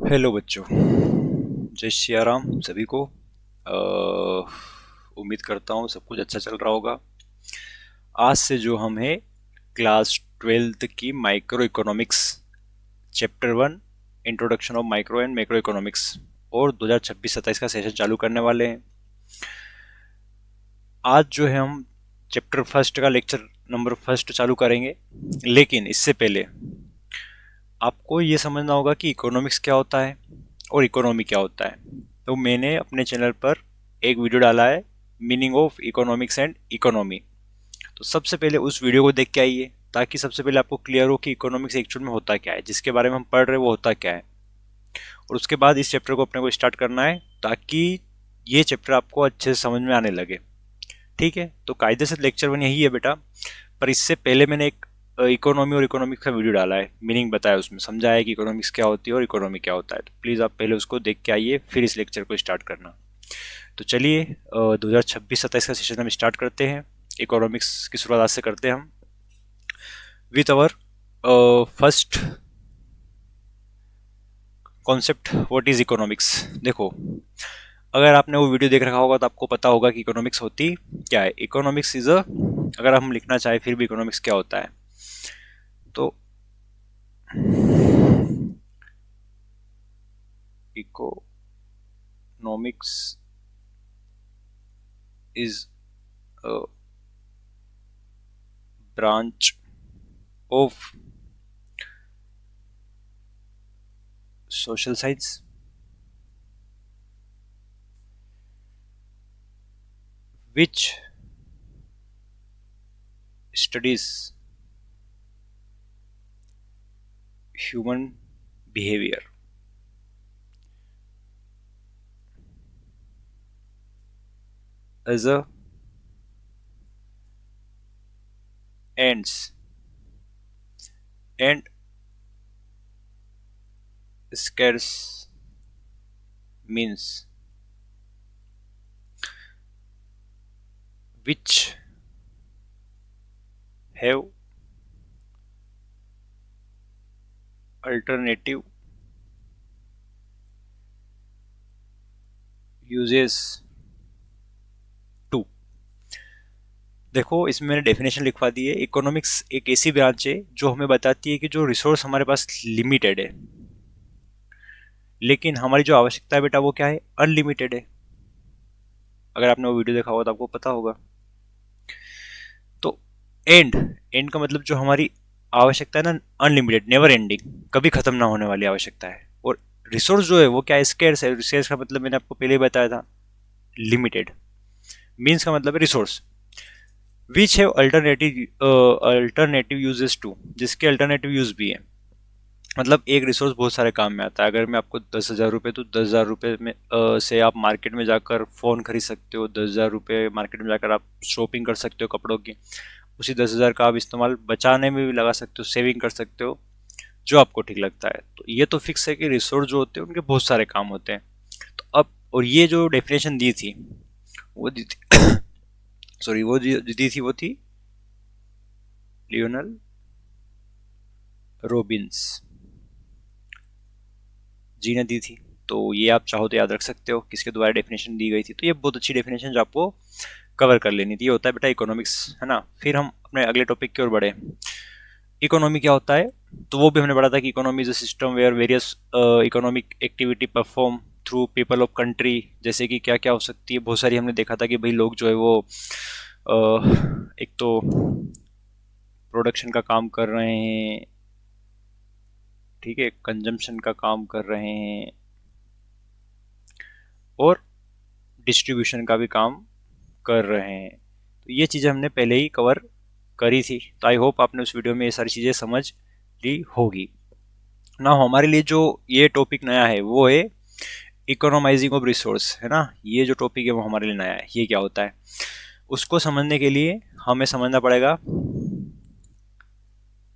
Hello बच्चों, जय सिया राम सभी को। उम्मीद करता हूँ सब कुछ अच्छा चल रहा होगा। आज से जो हम है क्लास 12th की micro economics chapter 1 introduction of micro and macro economics और 2026-27 का सेशन चालू करने वाले हैं। आज जो है हम चैप्टर फर्स्ट का लेक्चर नंबर फर्स्ट चालू करेंगे, लेकिन इससे पहले आपको ये समझना होगा कि इकोनॉमिक्स क्या होता है और इकोनॉमी क्या होता है। तो मैंने अपने चैनल पर एक वीडियो डाला है, meaning of economics and economy. तो सबसे पहले उस वीडियो को देख के आइए, ताकि सबसे पहले आपको क्लियर हो कि इकोनॉमिक्स एक्चुअल में होता क्या है, जिसके बारे में हम पढ़ रहे हैं वो होता क्या है। और उसके बाद इस चैप्टर को अपने को स्टार्ट करना है, ताकि ये चैप्टर आपको अच्छे से समझ में आने लगे। ठीक है, तो कायदे से लेक्चर 1 यही है बेटा। पर इससे पहले मैंने एक इकोनॉमी और इकोनॉमिक्स का वीडियो डाला है, मीनिंग बताया, उसमें समझाया है कि इकोनॉमिक्स क्या होती है और इकोनॉमी क्या होता है। तो प्लीज़ आप पहले उसको देख के आइए, फिर इस लेक्चर को स्टार्ट करना। तो चलिए 2026-27 का सेशन हम स्टार्ट करते हैं। इकोनॉमिक्स की शुरुआत आज से करते हैं हम with our first concept, what is economics. देखो, अगर आपने वो वीडियो देख रखा होगा तो आपको पता होगा कि इकोनॉमिक्स होती क्या है। इकोनॉमिक्स इज अ, अगर हम लिखना चाहें फिर भी इकोनॉमिक्स क्या होता है, तो economics is a branch of social science which studies human behavior as a ends and scarce means which have alternative uses to। देखो, इसमें मैंने डेफिनेशन लिखवा दी है। इकोनॉमिक्स एक ऐसी ब्रांच है जो हमें बताती है कि जो रिसोर्स हमारे पास लिमिटेड है, लेकिन हमारी जो आवश्यकता है बेटा वो क्या है, अनलिमिटेड है। अगर आपने वो वीडियो देखा होगा तो आपको पता होगा। तो एंड एंड का मतलब जो हमारी आवश्यकता है ना, अनलिमिटेड, नेवर एंडिंग, कभी खत्म ना होने वाली आवश्यकता है। और रिसोर्स जो है वो क्या है, स्केर्स है। स्केर्स का मतलब मैंने आपको पहले ही बताया था, लिमिटेड। मीन्स का मतलब है resource which have alternative uses too, जिसके अल्टरनेटिव यूज भी है। मतलब एक रिसोर्स बहुत सारे काम में आता है। अगर मैं आपको 10,000 रुपये, तो 10,000 रुपये में से आप मार्केट में जाकर फ़ोन खरीद सकते हो। 10,000 रुपये मार्केट में जाकर आप शॉपिंग कर सकते हो कपड़ों की। उसी 10,000 का आप इस्तेमाल बचाने में भी लगा सकते हो, सेविंग कर सकते हो, जो आपको ठीक लगता है। तो ये तो फिक्स है कि रिसोर्स जो होते हैं उनके बहुत सारे काम होते हैं। तो अब, और ये जो डेफिनेशन दी थी वो दी थी सॉरी, वो दी थी वो थी लियोनल रॉबिन्स जी ने दी थी। तो ये आप चाहो तो याद रख सकते हो किसके द्वारा डेफिनेशन दी गई थी। तो ये बहुत अच्छी डेफिनेशन जो आपको कवर कर लेनी थी। ये होता है बेटा इकोनॉमिक्स, है ना। फिर हम अपने अगले टॉपिक की ओर बढ़े। इकोनॉमी क्या होता है, तो वो भी हमने पढ़ा था कि economy is a system where various economic activity perform through people of country. जैसे कि क्या क्या हो सकती है, बहुत सारी हमने देखा था कि भाई लोग जो है वो एक तो प्रोडक्शन का काम कर रहे हैं, ठीक है, कंजम्पशन का काम कर रहे हैं, और डिस्ट्रीब्यूशन का भी काम कर रहे हैं। तो ये चीज़ें हमने पहले ही कवर करी थी। तो आई होप आपने उस वीडियो में ये सारी चीज़ें समझ ली होगी ना। हमारे लिए जो ये टॉपिक नया है वो है इकोनोमाइजिंग ऑफ रिसोर्स, है ना। ये जो टॉपिक है वो हमारे लिए नया है। ये क्या होता है, उसको समझने के लिए हमें समझना पड़ेगा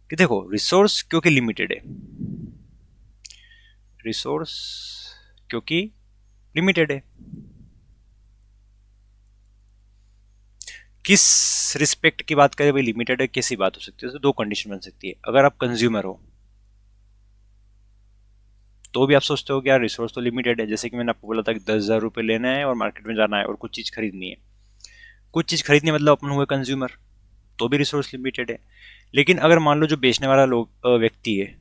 कि देखो, रिसोर्स क्योंकि लिमिटेड है, रिसोर्स क्योंकि लिमिटेड है, किस रिस्पेक्ट की बात करें भाई, लिमिटेड है, कैसी बात हो सकती है। तो दो कंडीशन बन सकती है। अगर आप कंज्यूमर हो, तो भी आप सोचते हो कि यार रिसोर्स तो लिमिटेड है, जैसे कि मैंने आपको बोला था कि 10,000 रुपये लेने हैं और मार्केट में जाना है और कुछ चीज़ खरीदनी है। कुछ चीज़ खरीदनी है मतलब अपन हुए कंज्यूमर, तो भी रिसोर्स लिमिटेड है। लेकिन अगर मान लो जो बेचने वाला लोग व्यक्ति है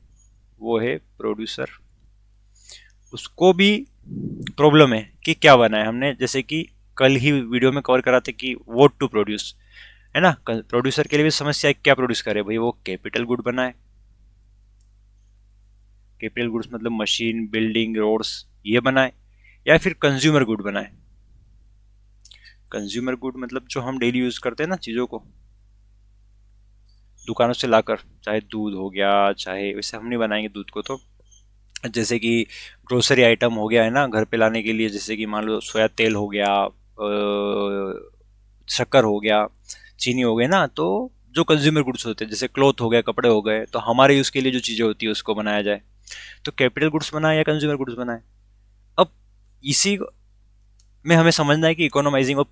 वो है प्रोड्यूसर, उसको भी प्रॉब्लम है कि क्या बनाए हमने, जैसे कि कल ही वीडियो में कवर करा था कि वोट टू प्रोड्यूस, है ना। प्रोड्यूसर के लिए भी समस्या है, क्या प्रोड्यूस करे भाई, वो कैपिटल गुड बनाए। कैपिटल गुड्स मतलब मशीन, बिल्डिंग, रोड्स, ये बनाए, या फिर कंज्यूमर गुड बनाए। कंज्यूमर गुड मतलब जो हम डेली यूज करते हैं ना चीजों को, दुकानों से लाकर, चाहे दूध हो गया, चाहे वैसे हम नहीं बनाएंगे दूध को, तो जैसे कि ग्रोसरी आइटम हो गया है ना घर पे लाने के लिए, जैसे कि मान लो सोया तेल हो गया, शक्कर हो गया, चीनी हो गई ना, तो जो कंज्यूमर गुड्स होते हैं जैसे क्लॉथ हो गया, कपड़े हो गए, तो हमारे यूज के लिए जो चीजें होती है उसको बनाया जाए। तो कैपिटल गुड्स बनाए या कंज्यूमर गुड्स बनाए। अब इसी में हमें समझना है कि इकोनोमाइजिंग ऑफ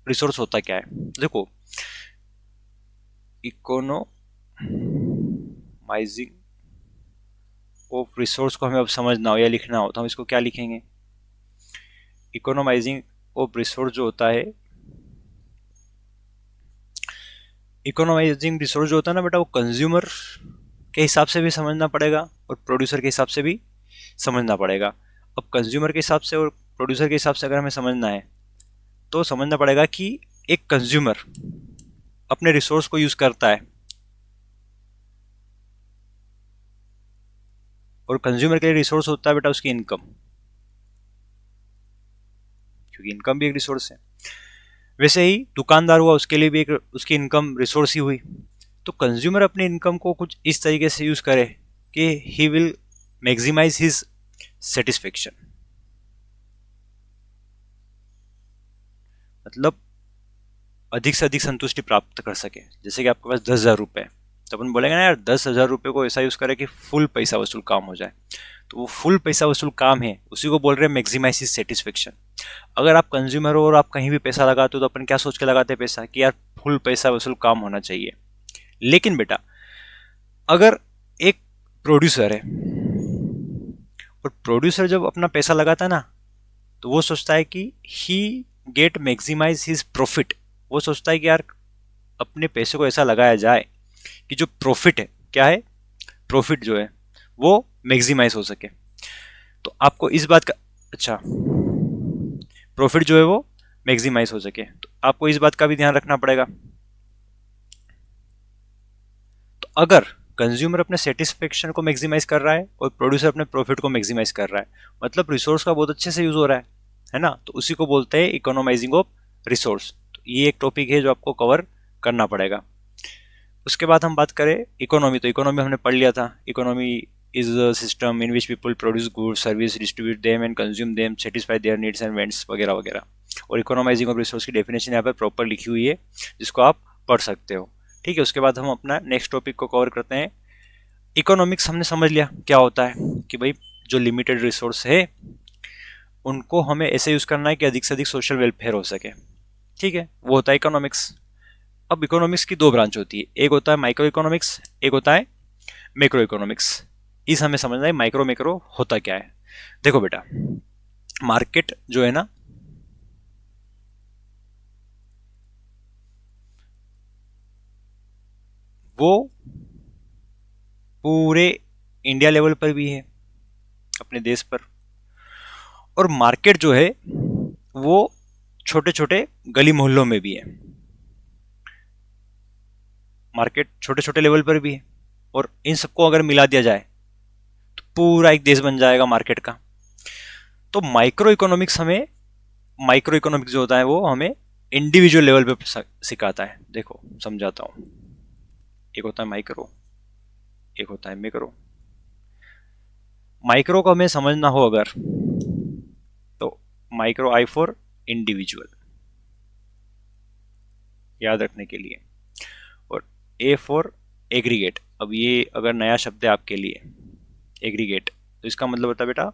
रिसोर्स होता क्या है। देखो, इकोनोमाइजिंग ऑफ रिसोर्स को हमें अब समझना हो या लिखना हो तो हम इसको क्या लिखेंगे। इकोनोमाइजिंग ऑफ रिसोर्स जो होता है, इकोनोमाइजिंग रिसोर्स जो होता है ना बेटा, वो कंज्यूमर के हिसाब से भी समझना पड़ेगा और प्रोड्यूसर के हिसाब से भी समझना पड़ेगा। अब कंज्यूमर के हिसाब से और प्रोड्यूसर के हिसाब से अगर हमें समझना है तो समझना पड़ेगा कि एक कंज्यूमर अपने रिसोर्स को यूज करता है और कंज्यूमर के लिए रिसोर्स होता है बेटा उसकी इनकम, क्योंकि इनकम भी एक रिसोर्स है। वैसे ही दुकानदार हुआ, उसके लिए भी एक उसकी इनकम रिसोर्स ही हुई। तो कंज्यूमर अपनी इनकम को कुछ इस तरीके से यूज करे कि he will maximise his satisfaction, मतलब अधिक से अधिक संतुष्टि प्राप्त कर सके। जैसे कि आपके पास 10,000 रुपये है, तो अपन बोलेंगे ना यार 10,000 रुपये को ऐसा यूज करे कि फुल पैसा वसूल काम हो जाए। तो वो फुल पैसा वसूल काम है, उसी को बोल रहे हैं मैक्सिमाइज हिज सेटिस्फेक्शन। अगर आप कंज्यूमर हो और आप कहीं भी पैसा लगाते हो तो अपन क्या सोच के लगाते हैं पैसा, कि यार फुल पैसा वसूल काम होना चाहिए। लेकिन बेटा अगर एक प्रोड्यूसर है और प्रोड्यूसर जब अपना पैसा लगाता है ना, तो वो सोचता है कि ही गेट मैक्सिमाइज हिज प्रॉफिट। वो सोचता है कि यार अपने पैसे को ऐसा लगाया जाए कि जो प्रॉफिट है, क्या है, प्रॉफिट जो है वो मैक्सिमाइज हो सके। तो आपको इस बात का, अच्छा, प्रॉफिट जो है वो मैक्सिमाइज हो सके, तो आपको इस बात का भी ध्यान रखना पड़ेगा। तो अगर कंज्यूमर अपने सेटिस्फेक्शन को मैक्सिमाइज कर रहा है और प्रोड्यूसर अपने प्रॉफिट को मैक्सिमाइज कर रहा है, मतलब रिसोर्स का बहुत अच्छे से यूज हो रहा है ना, तो उसी को बोलते हैं इकोनोमाइजिंग ऑफ रिसोर्स। तो ये एक टॉपिक है जो आपको कवर करना पड़ेगा। उसके बाद हम बात करें इकोनॉमी, तो इकोनॉमी हमने पढ़ लिया था। Economy is a system in which people produce goods service distribute them and consume them satisfy their needs and vents वगैरह वगैरह। और इकोनोमाइजिंग ऑफ रिसोर्स की डेफिनेशन यहाँ पर प्रॉपर लिखी हुई है जिसको आप पढ़ सकते हो। ठीक है, उसके बाद हम अपना नेक्स्ट टॉपिक को कवर करते हैं। इकोनॉमिक्स हमने समझ लिया क्या होता है, कि भाई जो लिमिटेड रिसोर्स है उनको हमें ऐसे यूज करना है कि अधिक से अधिक सोशल वेलफेयर हो सके। ठीक है, वो होता है इकोनॉमिक्स। अब इकोनॉमिक्स की दो ब्रांच होती है, एक होता है माइक्रो इकोनॉमिक्स, एक होता है मैक्रो इकोनॉमिक्स। इस हमें समझना है माइक्रो मैक्रो होता क्या है। देखो बेटा, मार्केट जो है ना, वो पूरे इंडिया लेवल पर भी है, अपने देश पर। और मार्केट जो है वो छोटे छोटे गली मोहल्लों में भी है। मार्केट छोटे छोटे लेवल पर भी है, और इन सबको अगर मिला दिया जाए तो पूरा एक देश बन जाएगा मार्केट का। तो माइक्रो इकोनॉमिक्स हमें, माइक्रो इकोनॉमिक्स जो होता है वो हमें इंडिविजुअल लेवल पे सिखाता है। देखो समझाता हूं, एक होता है माइक्रो, एक होता है मैक्रो। माइक्रो को हमें समझना हो अगर, तो माइक्रो आई फॉर इंडिविजुअल, याद रखने के लिए, और ए फॉर एग्रीगेट। अब ये अगर नया शब्द है आपके लिए, एग्रीगेट, तो इसका मतलब होता है बेटा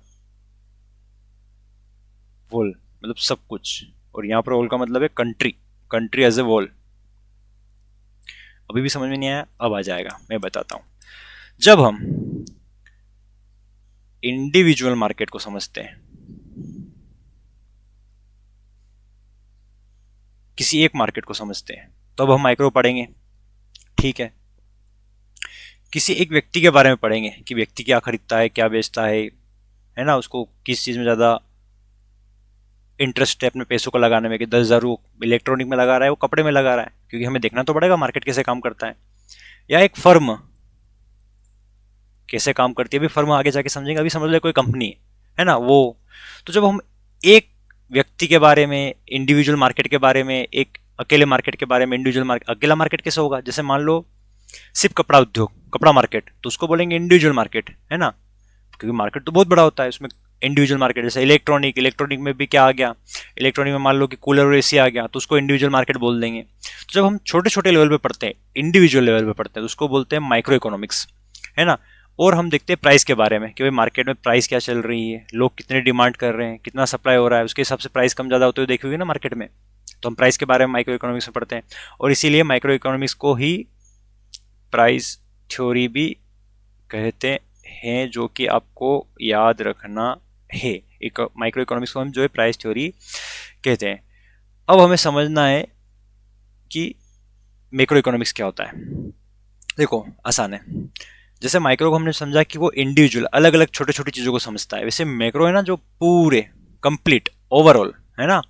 वोल, मतलब सब कुछ। और यहां पर वोल का मतलब है कंट्री, कंट्री एज ए वोल। अभी भी समझ में नहीं आया, अब आ जाएगा, मैं बताता हूं। जब हम इंडिविजुअल मार्केट को समझते हैं, किसी एक मार्केट को समझते हैं, तो अब हम माइक्रो पढ़ेंगे, ठीक है। किसी एक व्यक्ति के बारे में पढ़ेंगे कि व्यक्ति क्या खरीदता है, क्या बेचता है ना, उसको किस चीज़ में ज़्यादा इंटरेस्ट है अपने पैसों को लगाने में, कि 10,000 वो इलेक्ट्रॉनिक में लगा रहा है, वो कपड़े में लगा रहा है, क्योंकि हमें देखना तो पड़ेगा मार्केट कैसे काम करता है। या एक फर्म कैसे काम करती है, अभी फर्म आगे जाके समझेंगे, अभी समझ लो कोई कंपनी है ना वो। तो जब हम एक व्यक्ति के बारे में, इंडिविजुअल मार्केट के बारे में, एक अकेले मार्केट के बारे में, इंडिविजुअल मार्केट, अकेला मार्केट कैसे होगा, जैसे मान लो सिर्फ कपड़ा उद्योग, कपड़ा मार्केट, तो उसको बोलेंगे इंडिविजुअल मार्केट, है ना, क्योंकि मार्केट तो बहुत बड़ा होता है उसमें। इंडिविजुअल मार्केट जैसे इलेक्ट्रॉनिक, इलेक्ट्रॉनिक में भी क्या आ गया, इलेक्ट्रॉनिक में मान लो कि कूलर और एसी आ गया, तो उसको इंडिविजुअल मार्केट बोल देंगे। तो जब हम छोटे छोटे लेवल पे पढ़ते हैं, इंडिविजुअल लेवल पे पढ़ते हैं, तो उसको बोलते हैं माइक्रो इकोनॉमिक्स, है ना। और हम देखते हैं प्राइस के बारे में कि भाई मार्केट में प्राइस क्या चल रही है, लोग कितने डिमांड कर रहे हैं, कितना सप्लाई हो रहा है, उसके हिसाब से प्राइस कम ज़्यादा होते हुए देखोगे ना मार्केट में, तो हम प्राइस के बारे में माइक्रो इकोनॉमिक्स में पढ़ते हैं। और इसीलिए माइक्रो इकोनॉमिक्स को ही प्राइस थ्योरी भी कहते हैं, जो कि आपको याद रखना है। एक माइक्रो इकोनॉमिक्स को हम जो है प्राइस थ्योरी कहते हैं। अब हमें समझना है कि मैक्रो इकोनॉमिक्स क्या होता है। देखो आसान है, जैसे माइक्रो को हमने समझा कि वो इंडिविजुअल अलग अलग छोटे छोटी चीज़ों को समझता है, वैसे मैक्रो है ना जो पूरे कंप्लीट ओवरऑल, है ना।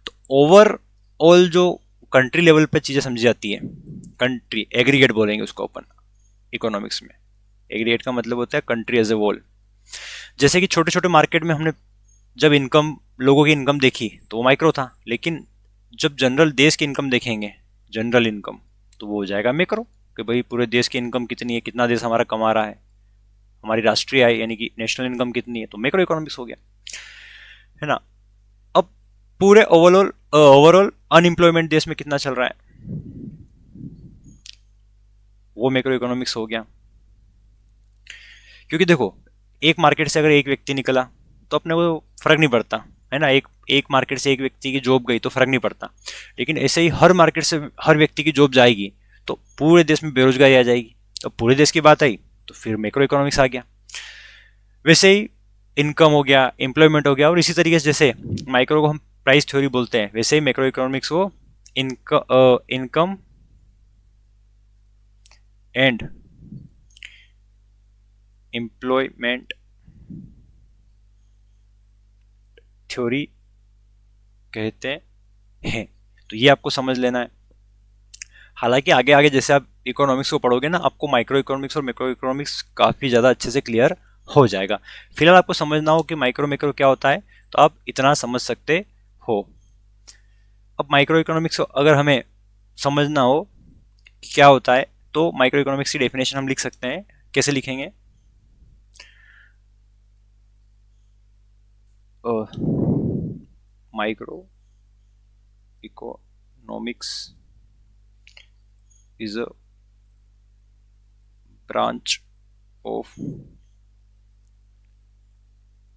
तो ओवरऑल जो कंट्री लेवल पे चीज़ें समझी जाती है, कंट्री एग्रीगेट बोलेंगे उसको अपन इकोनॉमिक्स में। एग्रीगेट का मतलब होता है कंट्री एज ए होल। जैसे कि छोटे छोटे मार्केट में हमने जब इनकम, लोगों की इनकम देखी तो वो माइक्रो था, लेकिन जब जनरल देश की इनकम देखेंगे, जनरल इनकम, तो वो हो जाएगा मैक्रो, कि भाई पूरे देश की इनकम कितनी है, कितना देश हमारा कमा रहा है, हमारी राष्ट्रीय आय यानी कि नेशनल इनकम कितनी है, तो मैक्रो इकोनॉमिक्स हो गया, है ना। अब पूरे ओवरऑल ओवरऑल अनएम्प्लॉयमेंट देश में कितना चल रहा है, वो मैक्रो इकोनॉमिक्स हो गया। क्योंकि देखो एक मार्केट से अगर एक व्यक्ति निकला तो अपने को फर्क नहीं पड़ता, है ना, एक एक मार्केट से एक व्यक्ति की जॉब गई तो फर्क नहीं पड़ता, लेकिन ऐसे ही हर मार्केट से हर व्यक्ति की जॉब जाएगी तो पूरे देश में बेरोजगारी आ जाएगी। तो पूरे देश की बात आई तो फिर मैक्रो इकोनॉमिक्स आ गया। वैसे ही इनकम हो गया, एम्प्लॉयमेंट हो गया, और इसी तरीके से जैसे माइक्रो को हम प्राइस थ्योरी बोलते हैं, वैसे ही मैक्रो इकोनॉमिक्स को इनकम एंड एम्प्लॉयमेंट थ्योरी कहते हैं। तो ये आपको समझ लेना है। हालांकि आगे आगे जैसे आप इकोनॉमिक्स को पढ़ोगे ना, आपको माइक्रो इकोनॉमिक्स और मैक्रो इकोनॉमिक्स काफ़ी ज़्यादा अच्छे से क्लियर हो जाएगा। फिलहाल आपको समझना हो कि माइक्रो मैक्रो क्या होता है, तो आप इतना समझ सकते हो। अब माइक्रो इकोनॉमिक्स अगर हमें समझना हो कि क्या होता है, तो माइक्रो इकोनॉमिक्स की डेफिनेशन हम लिख सकते हैं। कैसे लिखेंगे, micro economics is a branch of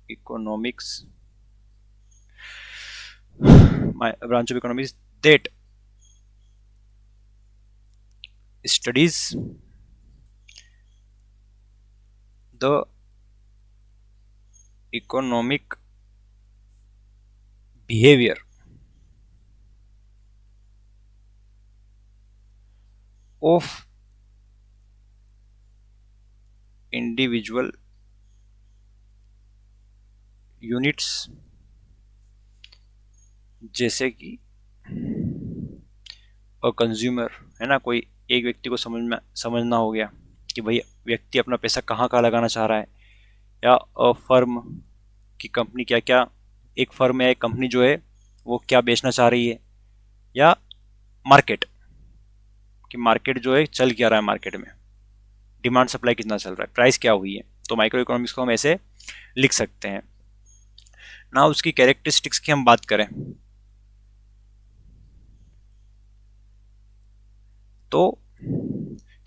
economics, my branch of economics that studies the economic behavior of individual units, जैसे कि अ कंज्यूमर, है ना, कोई एक व्यक्ति को समझना हो गया कि भाई व्यक्ति अपना पैसा कहाँ कहाँ लगाना चाह रहा है, या अ फर्म की कंपनी क्या क्या, एक फर्म या एक कंपनी जो है वो क्या बेचना चाह रही है, या मार्केट कि मार्केट जो है चल क्या रहा है, मार्केट में डिमांड सप्लाई कितना चल रहा है, प्राइस क्या हुई है। तो माइक्रो इकोनॉमिक्स को हम ऐसे लिख सकते हैं ना। उसकी कैरेक्टरिस्टिक्स की हम बात करें तो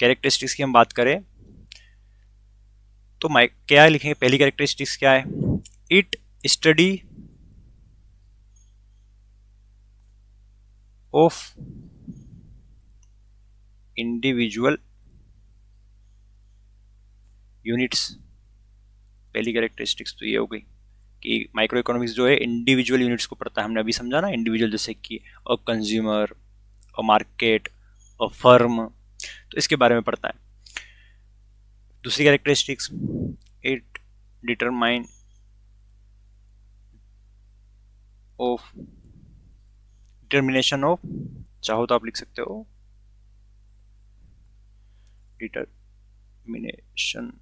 कैरेक्टरिस्टिक्स की हम बात करें तो क्या लिखेंगे, पहली कैरेक्टरिस्टिक्स क्या है, it study of individual units, पहली कैरेक्टरिस्टिक्स तो ये हो गई कि माइक्रो इकोनॉमिक्स जो है इंडिविजुअल यूनिट्स को पढ़ता है। हमने अभी समझा ना, इंडिविजुअल जैसे कि a consumer, a market, a firm, तो इसके बारे में पढ़ता है। दूसरी characteristics, it determine of determination of, चाहो तो आप लिख सकते हो डिटर्मिनेशन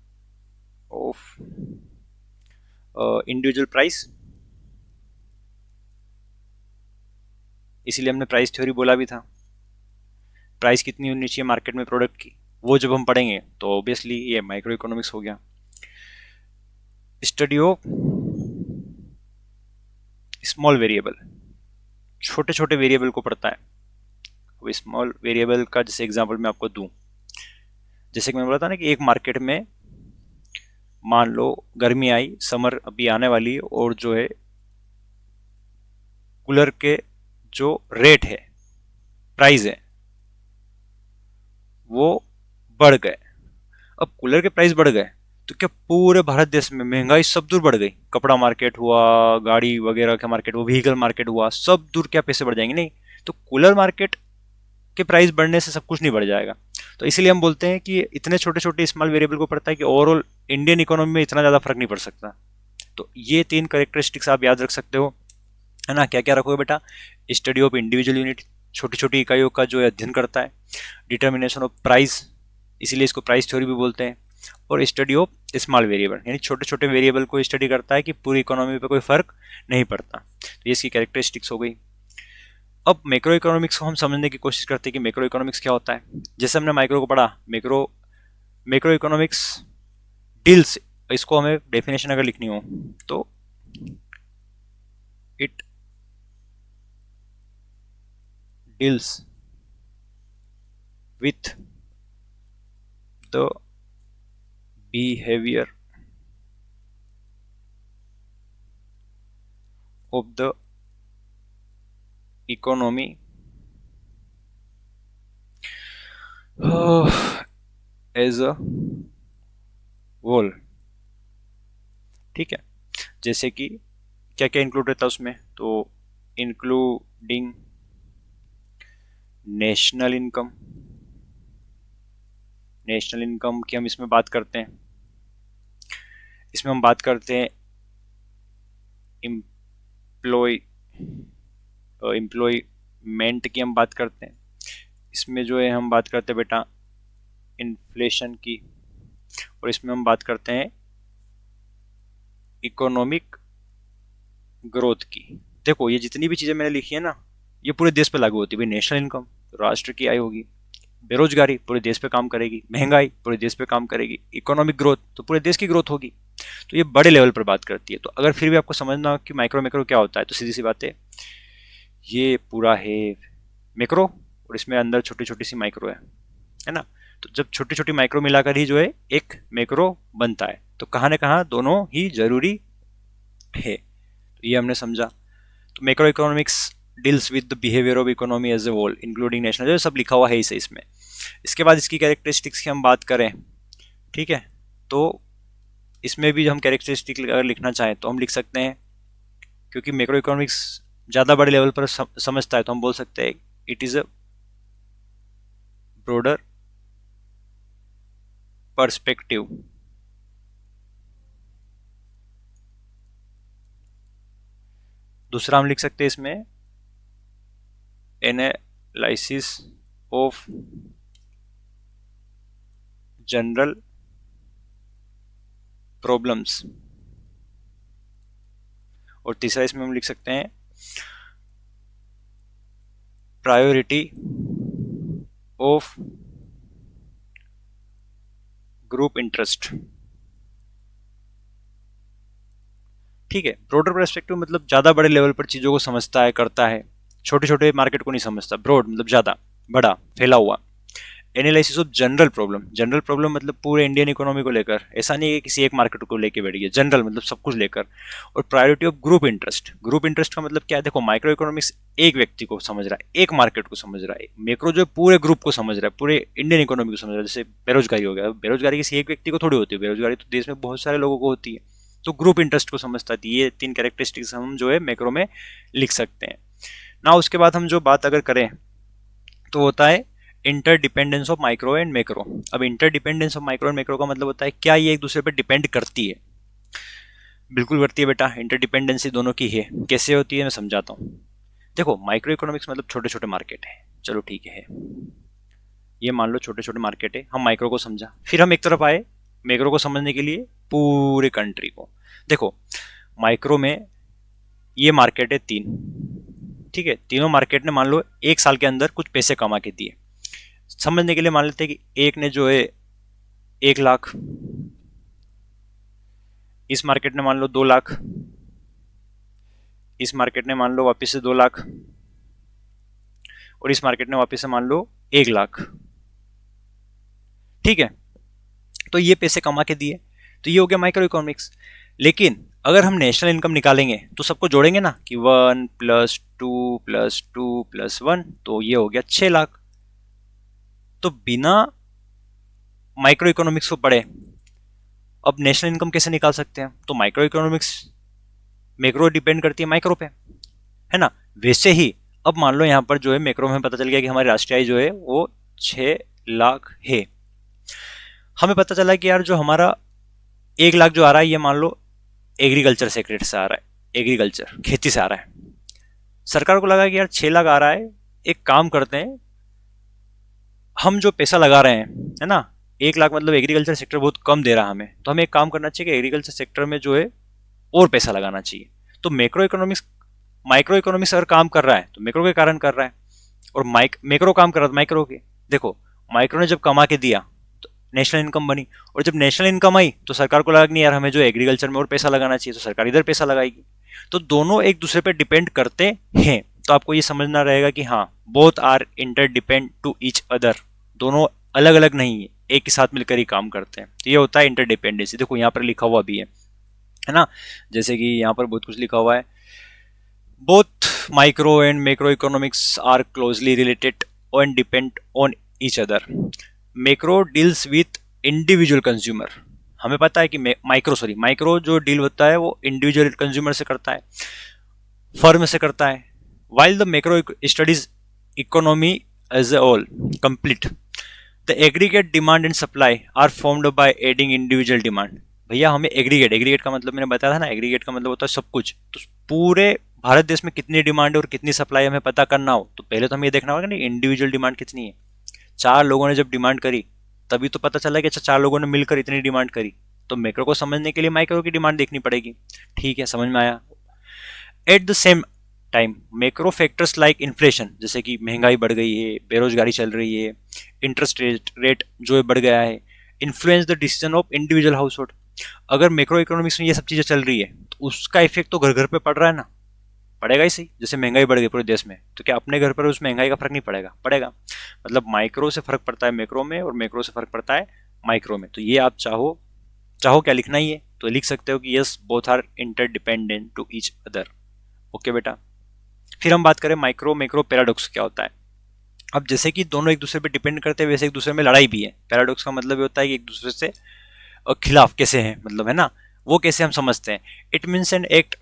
ऑफ इंडिविजुअल प्राइस। इसीलिए हमने प्राइस थ्योरी बोला भी था। प्राइस कितनी होनी चाहिए मार्केट में प्रोडक्ट की, वो जब हम पढ़ेंगे तो ऑब्वियसली ये माइक्रो इकोनॉमिक्स हो गया। स्टडी ऑफ स्मॉल वेरिएबल, छोटे छोटे वेरिएबल को पढ़ता है। वो स्मॉल वेरिएबल का जैसे एग्जांपल मैं आपको दूं, जैसे कि मैं बोला था ना कि एक मार्केट में मान लो गर्मी आई, समर अभी आने वाली है, और जो है कूलर के जो रेट है, प्राइस है, वो बढ़ गए। अब कूलर के प्राइस बढ़ गए तो क्या पूरे भारत देश में महंगाई सब दूर बढ़ गई? कपड़ा मार्केट हुआ, गाड़ी वगैरह का मार्केट हुआ, व्हीकल मार्केट हुआ, सब दूर क्या पैसे बढ़ जाएंगे? नहीं। तो कूलर मार्केट के प्राइस बढ़ने से सब कुछ नहीं बढ़ जाएगा। तो इसीलिए हम बोलते हैं कि इतने छोटे छोटे स्मॉल वेरिएबल को पड़ता है कि ओवरऑल इंडियन इकोनॉमी में इतना ज़्यादा फर्क नहीं पड़ सकता। तो ये 3 कैरेक्टरिस्टिक्स आप याद रख सकते हो, है ना। क्या क्या रखोगे बेटा? स्टडी ऑफ इंडिविजुअल यूनिट, छोटी छोटी इकाइयों का जो अध्ययन करता है। डिटर्मिनेशन ऑफ प्राइस, इसीलिए इसको प्राइस थ्योरी भी बोलते हैं। और स्टडी ऑफ स्मॉल वेरिएबल, यानी छोटे छोटे वेरिएबल को स्टडी करता है कि पूरी इकोनॉमी पे कोई फर्क नहीं पड़ता। तो ये इसकी कैरेक्टरिस्टिक्स हो गई। अब मैक्रो इकोनॉमिक्स को हम समझने की कोशिश करते हैं कि मैक्रो इकोनॉमिक्स क्या होता है। जैसे हमने माइक्रो को पढ़ा, मैक्रो इकोनॉमिक्स डील्स, इसको हमें डेफिनेशन अगर लिखनी हो तो it deals with the behavior of the economy as a whole। ठीक है, जैसे कि क्या क्या इंक्लूड रहता है उसमें? तो including national income, national income की हम इसमें बात करते हैं। इसमें हम बात करते हैं एम्प्लॉयमेंट की हम बात करते हैं। इसमें जो है हम बात करते हैं बेटा इन्फ्लेशन की, और इसमें हम बात करते हैं इकोनॉमिक ग्रोथ की। देखो ये जितनी भी चीज़ें मैंने लिखी है ना, ये पूरे देश पे लागू होती है भाई। नेशनल इनकम राष्ट्र की आय होगी, बेरोजगारी पूरे देश पे काम करेगी, महंगाई पूरे देश पे काम करेगी, इकोनॉमिक ग्रोथ तो पूरे देश की ग्रोथ होगी। तो ये बड़े लेवल पर बात करती है। तो अगर फिर भी आपको समझना कि माइक्रो मैक्रो क्या होता है, तो सीधी सी बात है, ये पूरा है मैक्रो और इसमें अंदर छोटी छोटी सी माइक्रो है ना। तो जब छोटी छोटी माइक्रो मिलाकर ही जो है एक मैक्रो बनता है। तो कहाँ न कहाँ दोनों ही जरूरी है। तो ये हमने समझा। तो macro economics deals with the behaviour of economy as a whole including national, जो सब लिखा हुआ है इसे इसमें। इसके बाद इसकी कैरेक्टरिस्टिक्स की हम बात करें, ठीक है, तो इसमें भी हम कैरेक्टरिस्टिक अगर लिखना चाहें तो हम लिख सकते हैं, क्योंकि मैक्रो इकोनॉमिक्स ज़्यादा बड़े लेवल पर समझता है, तो हम बोल सकते हैं it is a broader perspective दूसरा हम लिख सकते हैं इसमें एनालिसिस ऑफ जनरल प्रॉब्लम्स, और तीसरा इसमें हम लिख सकते हैं प्रायोरिटी ऑफ ग्रुप इंटरेस्ट। ठीक है, ब्रॉडर पर्सपेक्टिव मतलब ज़्यादा बड़े लेवल पर चीज़ों को समझता है, करता है, छोटे छोटे मार्केट को नहीं समझता। ब्रॉड मतलब ज़्यादा बड़ा फैला हुआ। Analysis of general problem, general problem मतलब पूरे इंडियन इकोनॉमी को लेकर, ऐसा नहीं है किसी एक मार्केट को लेकर बैठ गया, जनरल मतलब सब कुछ लेकर। और priority of group interest, group interest का मतलब क्या है? देखो माइक्रो इकोनॉमिक्स एक व्यक्ति को समझ रहा है, एक मार्केट को समझ रहा है, मैक्रो जो पूरे ग्रुप को समझ रहा है, पूरे इंडियन इकोनॉमी को समझ रहा है। जैसे बेरोजगारी हो गया, बेरोजगारी किसी एक व्यक्ति को थोड़ी होती है, बेरोजगारी तो देश में बहुत सारे लोगों को होती है। तो ग्रुप इंटरेस्ट को समझता है। ये 3 कैरेक्टरिस्टिक्स हम जो है मैक्रो में लिख सकते हैं ना। उसके बाद हम जो बात अगर करें तो होता है interdependence of micro and macro. अब interdependence of micro and macro का मतलब होता है क्या ये एक दूसरे पर डिपेंड करती है? बिल्कुल करती है बेटा, इंटरडिपेंडेंसी दोनों की है। कैसे होती है मैं समझाता हूँ। देखो माइक्रो इकोनॉमिक्स मतलब छोटे छोटे मार्केट है, चलो ठीक है, ये मान लो छोटे छोटे मार्केट है, हम माइक्रो को समझा, फिर हम एक तरफ आए मैक्रो को समझने के लिए पूरे कंट्री को। देखो माइक्रो में ये मार्केट है 3, ठीक है, तीनों मार्केट ने मान लो 1 साल के अंदर कुछ पैसे कमा के दिए। समझने के लिए मान लेते हैं कि एक ने जो है 1 लाख, इस मार्केट ने मान लो 2 लाख, इस मार्केट ने मान लो वापस से 2 लाख, और इस मार्केट ने वापस से मान लो 1 लाख, ठीक है। तो ये पैसे कमा के दिए, तो ये हो गया माइक्रो इकोनॉमिक्स। लेकिन अगर हम नेशनल इनकम निकालेंगे तो सबको जोड़ेंगे ना कि 1 + 2 + 2 + 1, तो ये हो गया 6 लाख। तो बिना माइक्रो इकोनॉमिक्स को पढ़े अब नेशनल इनकम कैसे निकाल सकते हैं? तो माइक्रो इकोनॉमिक्स मैक्रो डिपेंड करती है माइक्रो पे, है ना। वैसे ही अब मान लो यहाँ पर जो है मैक्रो में पता चल गया कि हमारी राष्ट्रीय आय जो है वो 6 लाख है। हमें पता चला कि यार जो हमारा 1 लाख जो आ रहा है ये मान लो एग्रीकल्चर सेक्टर से आ रहा है, एग्रीकल्चर खेती से आ रहा है। सरकार को लगा कि यार 6 लाख आ रहा है, एक काम करते हैं, हम जो पैसा लगा रहे हैं, है ना, 1 लाख मतलब एग्रीकल्चर सेक्टर बहुत कम दे रहा है हमें, तो हमें एक काम करना चाहिए कि एग्रीकल्चर सेक्टर में जो है और पैसा लगाना चाहिए। तो मैक्रो इकोनॉमिक्स अगर काम कर रहा है तो मैक्रो के कारण कर रहा है, और मैक्रो काम कर रहा था माइक्रो के। देखो माइक्रो ने जब कमा के दिया तो नेशनल इनकम बनी, और जब नेशनल इनकम आई तो सरकार को लगा कि नहीं यार हमें जो एग्रीकल्चर में और पैसा लगाना चाहिए, तो सरकार इधर पैसा लगाएगी। तो दोनों एक दूसरे पर डिपेंड करते हैं। तो आपको ये समझना रहेगा कि हाँ, both are interdepend to each other, दोनों अलग अलग नहीं है, एक ही साथ मिलकर ही काम करते हैं। तो ये होता है इंटरडिपेंडेंसी। देखो यहाँ पर लिखा हुआ भी है ना, जैसे कि यहाँ पर बहुत कुछ लिखा हुआ है, both micro and macro economics are closely related and depend on each other. Macro deals with individual consumer, हमें पता है कि माइक्रो जो डील होता है वो इंडिविजुअल कंज्यूमर से करता है, फर्म से करता है, while the macro studies economy as a whole complete, the aggregate demand and supply are formed by adding individual demand। भैया हमें एग्रीगेट का मतलब मैंने बताया था ना, एग्रीगेट का मतलब होता है सब कुछ। तो पूरे भारत देश में कितनी डिमांड है और कितनी सप्लाई हमें पता करना हो तो पहले तो हमें ये देखना होगा ना इंडिविजुअल डिमांड कितनी है। 4 लोगों ने जब डिमांड करी तभी तो पता चला कि अच्छा 4 लोगों ने मिलकर इतनी डिमांड करी, तो मैक्रो को समझने के लिए माइक्रो की डिमांड देखनी पड़ेगी। ठीक है, समझ में आया। At the same time macro factors like inflation, जैसे कि महंगाई बढ़ गई है, बेरोजगारी चल रही है, इंटरेस्ट रेट जो है बढ़ गया है, influence the decision of individual house hold. अगर मैक्रो इकोनॉमिक्स में ये सब चीज़ें चल रही है तो उसका इफेक्ट तो घर घर पे पड़ रहा है ना, पड़ेगा ही सही। जैसे महंगाई बढ़ गई पूरे देश में, तो क्या अपने घर पर उस महंगाई का फर्क नहीं पड़ेगा? पड़ेगा। मतलब माइक्रो से फर्क पड़ता है मैक्रो में, और मैक्रो से फर्क पड़ता है माइक्रो में। तो ये आप चाहो क्या लिखना ही है तो लिख सकते हो कि yes, both are interdependent to each other. Okay बेटा, फिर हम बात करें माइक्रो मैक्रो पैराडॉक्स क्या होता है। अब जैसे कि दोनों एक दूसरे पे डिपेंड करते हैं, वैसे एक दूसरे में लड़ाई भी है। पैराडॉक्स का मतलब ये होता है कि एक दूसरे से खिलाफ कैसे हैं, मतलब है ना, वो कैसे हम समझते हैं। इट मीन्स एन एक्ट,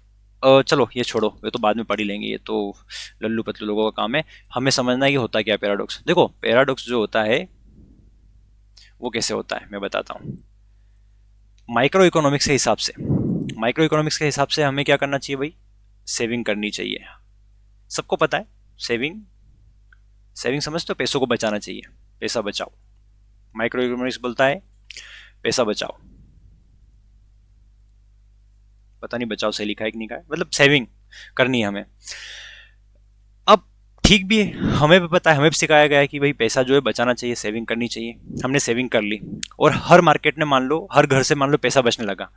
चलो ये छोड़ो, ये तो बाद में पढ़ ही लेंगे, ये तो लल्लू पतलू लोगों का काम है। हमें समझना है कि होता क्या है पैराडॉक्स। देखो पैराडॉक्स जो होता है वो कैसे होता है मैं बताता हूँ। माइक्रो इकोनॉमिक्स के हिसाब से हमें क्या करना चाहिए भाई? सेविंग करनी चाहिए। सबको पता है सेविंग समझते हो, पैसों को बचाना चाहिए, पैसा बचाओ। माइक्रो इकोनॉमिक्स बोलता है पैसा बचाओ, पता नहीं बचाओ सही लिखा है कि नहीं लिखा है, मतलब सेविंग करनी है हमें। अब ठीक भी है, हमें भी पता है, हमें भी सिखाया गया है कि भाई पैसा जो है बचाना चाहिए, सेविंग करनी चाहिए। हमने सेविंग कर ली और हर मार्केट में मान लो, हर घर से मान लो पैसा बचने लगा,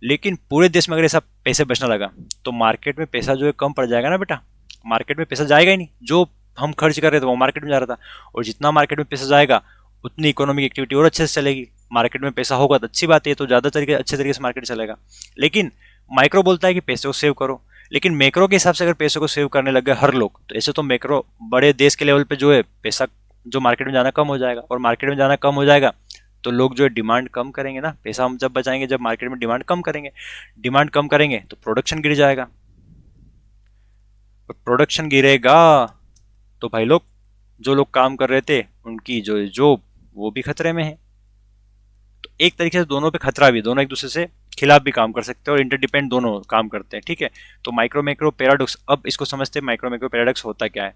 लेकिन पूरे देश में अगर ऐसा पैसे बचने लगा तो मार्केट में पैसा जो है कम पड़ जाएगा ना बेटा। मार्केट में पैसा जाएगा ही नहीं, जो हम खर्च कर रहे थे वो मार्केट में जा रहा था, और जितना मार्केट में पैसा जाएगा उतनी इकोनॉमिक एक्टिविटी और अच्छे से चलेगी। मार्केट में पैसा होगा तो अच्छी बात है, तो ज़्यादा अच्छे तरीके से मार्केट चलेगा। लेकिन माइक्रो बोलता है कि पैसे को सेव करो, लेकिन मैक्रो के हिसाब से अगर पैसों को सेव करने लग गए हर लोग, तो ऐसे तो मैक्रो बड़े देश के लेवल पे जो है पैसा जो मार्केट में जाना कम हो जाएगा, और मार्केट में जाना कम हो जाएगा तो लोग जो है डिमांड कम करेंगे ना, पैसा हम जब बचाएंगे जब मार्केट में डिमांड कम करेंगे, डिमांड कम करेंगे तो प्रोडक्शन गिर जाएगा, और प्रोडक्शन गिरेगा तो भाई लोग, जो लोग काम कर रहे थे उनकी जो जॉब वो भी खतरे में है। तो एक तरीके से दोनों पे खतरा भी, दोनों एक दूसरे से खिलाफ भी काम कर सकते हैं और इंटरडिपेंड दोनों काम करते हैं, ठीक है। तो माइक्रो मैक्रो पैराडॉक्स, अब इसको समझते हैं माइक्रो मैक्रो पैराडॉक्स होता क्या है।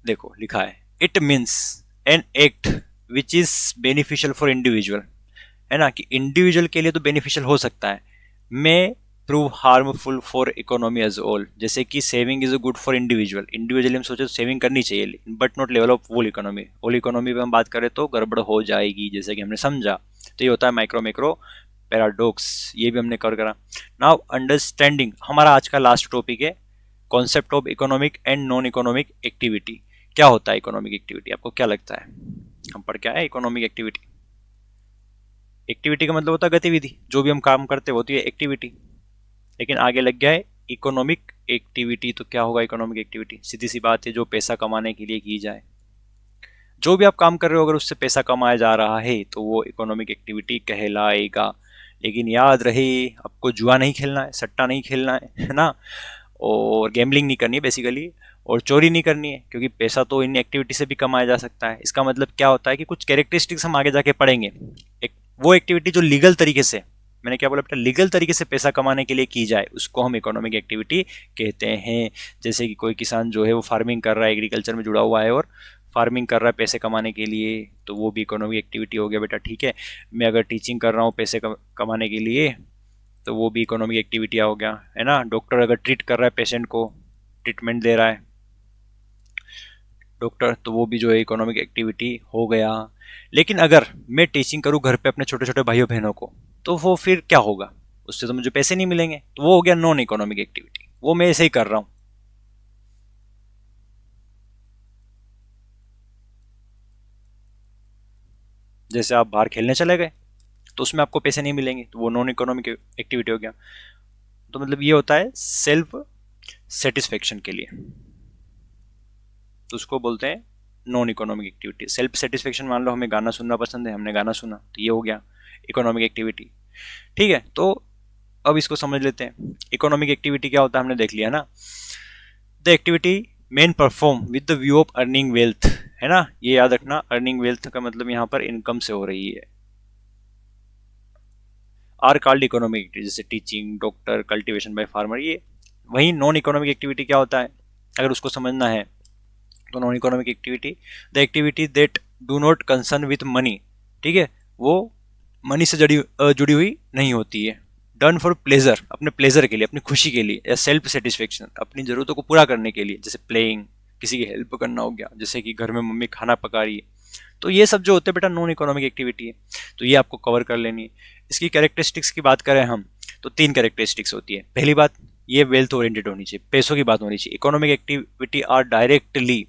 देखो लिखा है, it means an act which is beneficial for individual, है ना, कि इंडिविजुअल के लिए तो बेनिफिशियल हो सकता है, may prove harmful for economy as all. जैसे कि saving is good for individual, individually हम सोचे तो सेविंग करनी चाहिए, but not level of whole economy. Whole economy पे हम बात करें तो गड़बड़ हो जाएगी, जैसे कि हमने समझा। तो ये होता है माइक्रो मैक्रो पैराडॉक्स, ये भी हमने कवर करा। नाउ अंडरस्टैंडिंग, हमारा आज का लास्ट टॉपिक है concept of economic and non economic activity. क्या होता है इकोनॉमिक एक्टिविटी, आपको क्या लगता है? हम पढ़ क्या है इकोनॉमिक एक्टिविटी? एक्टिविटी का मतलब होता है गतिविधि, जो भी हम काम करते हैं वो तो ये एक्टिविटी, लेकिन आगे लग गया है इकोनॉमिक एक्टिविटी। तो क्या होगा इकोनॉमिक एक्टिविटी? सीधी सी बात है, जो पैसा कमाने के लिए की जाए, जो भी आप काम कर रहे हो अगर उससे पैसा कमाया जा रहा है तो वो इकोनॉमिक एक्टिविटी कहलाएगा। लेकिन याद रहे, आपको जुआ नहीं खेलना है, सट्टा नहीं खेलना है ना, और गैम्बलिंग नहीं करनी है बेसिकली, और चोरी नहीं करनी है, क्योंकि पैसा तो इन एक्टिविटी से भी कमाया जा सकता है। इसका मतलब क्या होता है कि कुछ कैरेक्टरिस्टिक्स हम आगे जाके पढ़ेंगे। एक वो एक्टिविटी जो लीगल तरीके से, मैंने क्या बोला बेटा, लीगल तरीके से पैसा कमाने के लिए की जाए उसको हम इकोनॉमिक एक्टिविटी कहते हैं। जैसे कि कोई किसान जो है वो फार्मिंग कर रहा है, एग्रीकल्चर में जुड़ा हुआ है और फार्मिंग कर रहा है पैसे कमाने के लिए, तो वो भी इकोनॉमिक एक्टिविटी हो गया बेटा, ठीक है। मैं अगर टीचिंग कर रहा हूँ पैसे कमाने के लिए तो वो भी इकोनॉमिक एक्टिविटी हो गया, है ना। डॉक्टर अगर ट्रीट कर रहा है पेशेंट को, ट्रीटमेंट दे रहा है डॉक्टर, तो वो भी जो है इकोनॉमिक एक्टिविटी हो गया। लेकिन अगर मैं टीचिंग करूँ घर पे अपने छोटे छोटे भाइयों बहनों को, तो वो फिर क्या होगा, उससे तो मुझे पैसे नहीं मिलेंगे, तो वो हो गया नॉन इकोनॉमिक एक्टिविटी, वो मैं ऐसे ही कर रहा हूँ। जैसे आप बाहर खेलने चले गए तो उसमें आपको पैसे नहीं मिलेंगे, तो वो नॉन इकोनॉमिक एक्टिविटी हो गया। तो मतलब ये होता है सेल्फ सेटिस्फेक्शन के लिए, तो उसको बोलते हैं non economic activity. Self satisfaction, मान लो हमें गाना सुनना पसंद है, हमने गाना सुना, तो ये हो गया इकोनॉमिक एक्टिविटी, ठीक है। तो अब इसको समझ लेते हैं इकोनॉमिक एक्टिविटी क्या होता है, हमने देख लिया ना। The activity main perform with the view of earning wealth, है ना, ये याद रखना। अर्निंग वेल्थ का मतलब यहाँ पर इनकम से हो रही है। आर कॉल्ड इकोनॉमिक एक्टिविटी, जैसे teaching, doctor, cultivation by farmer, ये। वहीं नॉन इकोनॉमिक एक्टिविटी क्या होता है, अगर उसको समझना है तो non economic activity, the activity that do not concern with money, ठीक है, वो मनी से जुड़ी हुई नहीं होती है। डन फॉर प्लेजर, अपने प्लेजर के लिए, अपनी खुशी के लिए, या सेल्फ सेटिस्फेक्शन, अपनी जरूरतों को पूरा करने के लिए, जैसे प्लेइंग, किसी की हेल्प करना हो गया, जैसे कि घर में मम्मी खाना पका रही है, तो ये सब जो होते हैं बेटा नॉन इकोनॉमिक एक्टिविटी है। तो ये आपको कवर कर लेनी है। इसकी कैरेक्टरिस्टिक्स की बात करें हम तो 3 कैरेक्टरिस्टिक्स होती है। पहली बात, ये वेल्थ ओरिएंटेड होनी चाहिए, पैसों की बात होनी चाहिए। Economic activity are directly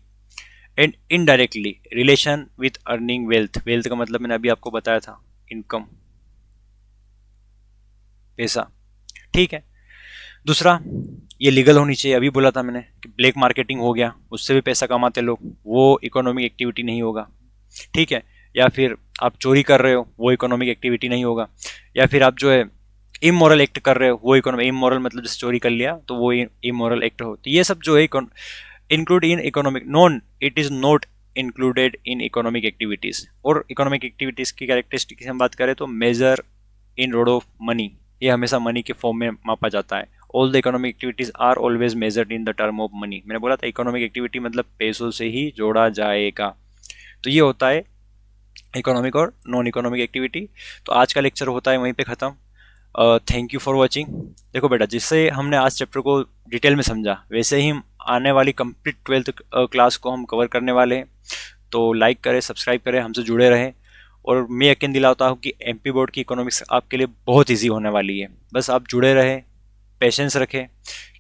and indirectly relation with earning wealth. Wealth का मतलब मैंने अभी आपको बताया था, इनकम, पैसा, ठीक है। दूसरा, ये लीगल होनी चाहिए, अभी बोला था मैंने कि ब्लैक मार्केटिंग हो गया, उससे भी पैसा कमाते लोग, वो इकोनॉमिक एक्टिविटी नहीं होगा, ठीक है। या फिर आप चोरी कर रहे हो, वो इकोनॉमिक एक्टिविटी नहीं होगा। या फिर आप जो है इमोरल एक्ट कर रहे हो, वो इकोनॉमिक, इमोरल मतलब जैसे चोरी कर लिया तो वो इमोरल एक्ट हो। तो ये सब जो है include in economic, non, it is not included in economic activities. और इकोनॉमिक एक्टिविटीज की कैरेक्टरिस्टिक की हम बात करें तो measure in road of money, ये हमेशा मनी के फॉर्म में मापा जाता है। All the economic activities are always measured in the term of money. मैंने बोला था इकोनॉमिक एक्टिविटी मतलब पैसों से ही जोड़ा जाएगा। तो ये होता है इकोनॉमिक और नॉन इकोनॉमिक एक्टिविटी। तो आज का लेक्चर होता है वहीं पे ख़त्म। Thank you for watching. देखो बेटा, जिससे हमने आज चैप्टर को डिटेल में समझा, वैसे ही आने वाली कंप्लीट 12th क्लास को हम कवर करने वाले हैं। तो लाइक करें, सब्सक्राइब करें, हमसे जुड़े रहें। और मैं यकीन दिलाता हूँ कि एमपी बोर्ड की इकोनॉमिक्स आपके लिए बहुत ईजी होने वाली है। बस आप जुड़े रहें, पेशेंस रखें,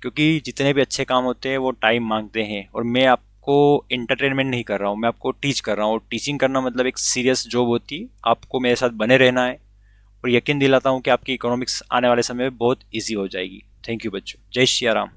क्योंकि जितने भी अच्छे काम होते हैं वो टाइम मांगते हैं। और मैं आपको एंटरटेनमेंट नहीं कर रहा हूँ, मैं आपको टीच कर रहा हूँ। और टीचिंग करना मतलब एक सीरियस जॉब होती है। आपको मेरे साथ बने रहना है और यकीन दिलाता हूँ कि आपकी इकोनॉमिक्स आने वाले समय में बहुत ईजी हो जाएगी। थैंक यू बच्चों, जय श्री राम।